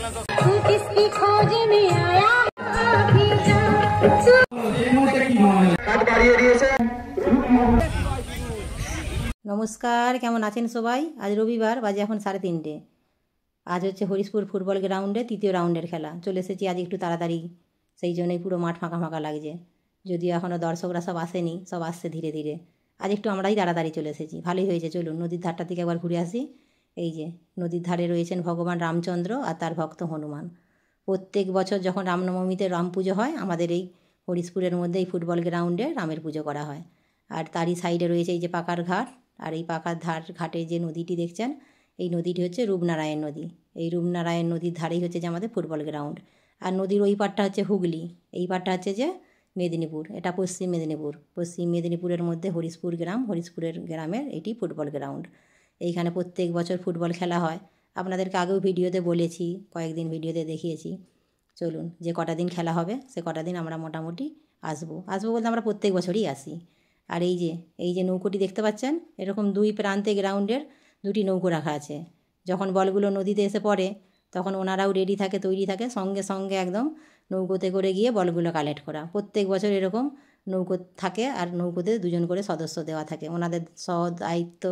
নমস্কার, কেমন আছেন সবাই? আজ রবিবার, বাজে এখন 3:30। আজ হচ্ছে হরিশপুর ফুটবল গ্রাউন্ডে তৃতীয় রাউন্ডের খেলা। চলে এসেছি আজ একটু তাড়াতাড়ি, সেই জন্যই পুরো মাঠ ফাঁকা ফাঁকা লাগছে। যদিও এখনও দর্শকরা সব আসেনি, সব আসছে ধীরে ধীরে। আজ একটু আমরাই তাড়াতাড়ি চলে এসেছি, ভালোই হয়েছে। চলুন নদীর ধারটা থেকে একবার ঘুরে আসি। এই যে নদীর ধারে রয়েছেন ভগবান রামচন্দ্র আর তার ভক্ত হনুমান। প্রত্যেক বছর যখন রামনবমীতে রাম পুজো হয়, আমাদের এই হরিশপুরের মধ্যে এই ফুটবল গ্রাউন্ডে রামের পুজো করা হয়। আর তারই সাইডে রয়েছে এই যে পাকার ঘাট। আর এই পাকার ঘাটে যে নদীটি দেখছেন, এই নদীটি হচ্ছে রূপনারায়ণ নদী। এই রূপনারায়ণ নদীর ধারেই হচ্ছে যে আমাদের ফুটবল গ্রাউন্ড। আর নদীর ওই পাড়টা হচ্ছে হুগলি, এই পাড়টা হচ্ছে যে মেদিনীপুর। এটা পশ্চিম মেদিনীপুর। পশ্চিম মেদিনীপুরের মধ্যে হরিশপুর গ্রাম, হরিশপুরের গ্রামের এটি ফুটবল গ্রাউন্ড। এইখানে প্রত্যেক বছর ফুটবল খেলা হয়। আপনাদেরকে আগেও ভিডিওতে বলেছি, কয়েকদিন ভিডিওতে দেখিয়েছি। চলুন, যে কটা দিন খেলা হবে সে কটা দিন আমরা মোটামুটি আসবো বলতে আমরা প্রত্যেক বছরই আসি। আর এই যে নৌকোটি দেখতে পাচ্ছেন, এরকম দুই প্রান্তে গ্রাউন্ডের দুটি নৌকো রাখা আছে। যখন বলগুলো নদীতে এসে পড়ে তখন ওনারাও রেডি থাকে, তৈরি থাকে, সঙ্গে সঙ্গে একদম নৌকোতে করে গিয়ে বলগুলো কালেক্ট করা। প্রত্যেক বছর এরকম নৌকো থাকে, আর নৌকোতে দুজন করে সদস্য দেওয়া থাকে। ওনাদের দায়িত্ব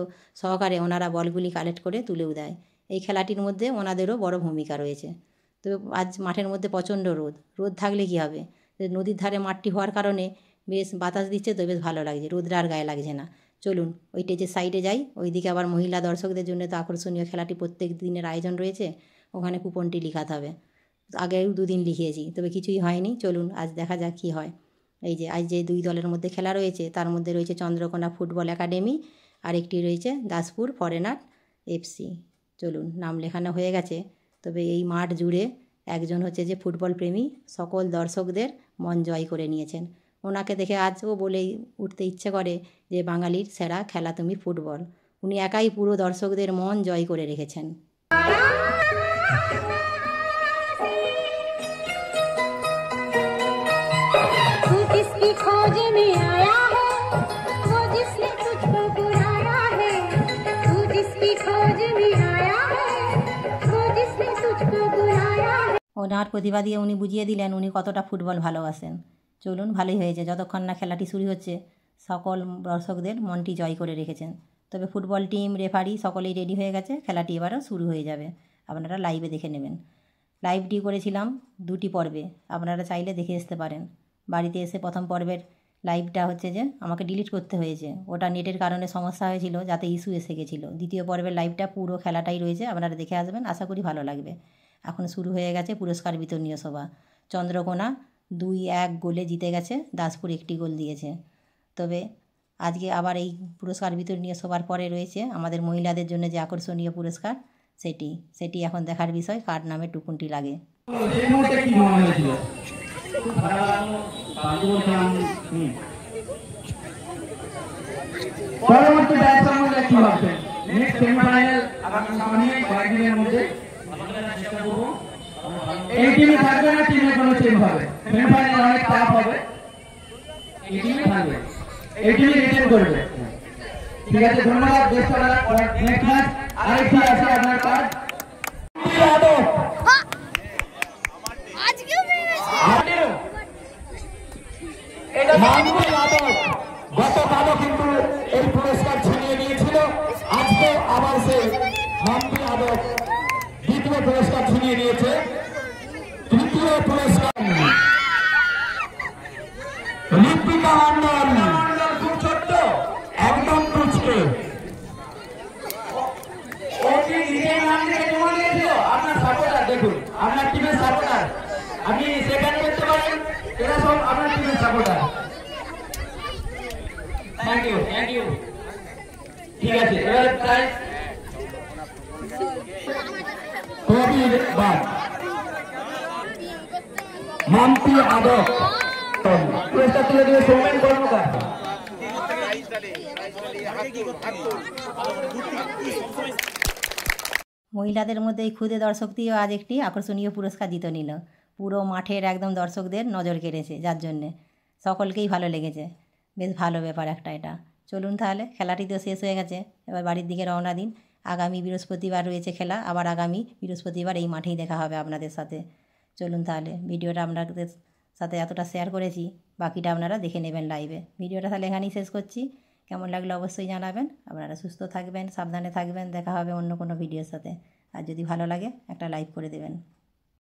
সহকারে ওনারা বলগুলি কালেক্ট করে তুলেও দেয়। এই খেলাটির মধ্যে ওনাদেরও বড় ভূমিকা রয়েছে। তো আজ মাঠের মধ্যে প্রচণ্ড রোদ থাকলে কী হবে, নদীর ধারে মাঠটি হওয়ার কারণে বেশ বাতাস দিচ্ছে, তো বেশ ভালো লাগছে, রোদটা আর গায়ে লাগছে না। চলুন ওইটা যে সাইডে যাই, ওইদিকে আবার মহিলা দর্শকদের জন্য তো আকর্ষণীয় খেলাটি প্রত্যেক দিনের আয়োজন রয়েছে। ওখানে কুপনটি লিখাতে হবে। আগেও 2 দিন লিখিয়েছি, তবে কিছুই হয়নি। চলুন আজ দেখা যাক কী হয়। এই যে আজ যে 2 দলের মধ্যে খেলা রয়েছে, তার মধ্যে রয়েছে চন্দ্রকোনা ফুটবল একাডেমি, আর একটি রয়েছে দাসপুর ফরেনার FC। চলুন, নাম লেখানো হয়ে গেছে। তবে এই মাঠ জুড়ে একজন হচ্ছে যে ফুটবল প্রেমী, সকল দর্শকদের মন জয় করে নিয়েছেন। ওনাকে দেখে আজও বলেই উঠতে ইচ্ছে করে যে বাঙালির সেরা খেলা তুমি ফুটবল। উনি একাই পুরো দর্শকদের মন জয় করে রেখেছেন। ওনার প্রতিভা দিয়ে উনি বুঝিয়ে দিলেন উনি কতটা ফুটবল ভালোবাসেন। চলুন, ভালোই হয়েছে। যতক্ষণ না খেলাটি শুরু হচ্ছে সকল দর্শকদের মনটি জয় করে রেখেছেন। তবে ফুটবল টিম, রেফারি সকলেই রেডি হয়ে গেছে। খেলাটি এবারও শুরু হয়ে যাবে, আপনারা লাইভে দেখে নেবেন। লাইভটি করেছিলাম 2টি পর্বে, আপনারা চাইলে দেখে আসতে পারেন। বাড়িতে এসে প্রথম পর্বের লাইভটা হচ্ছে যে আমাকে ডিলিট করতে হয়েছে, ওটা নেটের কারণে সমস্যা হয়েছিল, যাতে ইস্যু এসে গেছিলো। দ্বিতীয় পর্বের লাইভটা পুরো খেলাটাই রয়েছে, আপনারা দেখে আসবেন, আশা করি ভালো লাগবে। এখন শুরু হয়ে গেছে পুরস্কার বিতরণীয় সভা। চন্দ্রকোনা 2-1 গোলে জিতে গেছে, দাসপুর 1টি গোল দিয়েছে। তবে আজকে আবার এই পুরস্কার বিতরণীয় সভার পরে রয়েছে আমাদের মহিলাদের জন্য যে আকর্ষণীয় পুরস্কার, সেটি এখন দেখার বিষয়, কার নামে টুকুনটি লাগে। পরবর্তী ব্যাচ সম্বন্ধে কি ভাবছেন? নেক্সট সেমিফাইনাল আগামী সামনে কয়েকদিনের মধ্যে এই টিমে থাকবে না, টিমে কোনো চেঞ্জ হবে? সেমিফাইনাল অনেক টাফ হবে, এই টিমে থাকবে, এই টিমে রিটেন করবে। ঠিক আছে, ধন্যবাদ। Best of luck. Next match আরেকটি আছে আপনার কার্ড। গতকালও কিন্তু এই পুরস্কার ছিনিয়ে নিয়েছিল, আজকে আবার সে মাম্পি যাদব দ্বিতীয় পুরস্কার ছিনিয়ে নিয়েছে। তৃতীয় পুরস্কার লিপিকা মন্ডল, খুব ছোট্ট, একদম টুচকে। আপনার সাপোর্টার দেখুন, আপনার টিমের সাপোর্টার, আপনি সেখানে দেখতে পারেন, এরা সব আপনার টিমের সাপোর্টার। Thank you. ঠিক আছে, এবার প্রাইজ কবির বাদ মাম্পি আদক পুরস্কার তুলে দিয়ে সৌমেন কর্মকার। মহিলাদের মধ্যে এই ক্ষুদে দর্শকটিও আজ একটি আকর্ষণীয় পুরস্কার জিতে নিল। পুরো মাঠের একদম দর্শকদের নজর কেড়েছে, যার জন্যে সকলকেই ভালো লেগেছে। বেশ ভালো ব্যাপার একটা এটা। চলুন তাহলে, খেলাটি তো শেষ হয়ে গেছে, এবার বাড়ির দিকে রওনা দিন। আগামী বৃহস্পতিবার রয়েছে খেলা, আবার আগামী বৃহস্পতিবার এই মাঠেই দেখা হবে আপনাদের সাথে। চলুন তাহলে, ভিডিওটা আপনাদের সাথে এতটা শেয়ার করেছি, বাকিটা আপনারা দেখে নেবেন লাইভে। ভিডিওটা তাহলে এখানেই শেষ করছি। কেমন লাগলো অবশ্যই জানাবেন। আপনারা সুস্থ থাকবেন, সাবধানে থাকবেন। দেখা হবে অন্য কোনো ভিডিওর সাথে। আর যদি ভালো লাগে একটা লাইক করে দেবেন।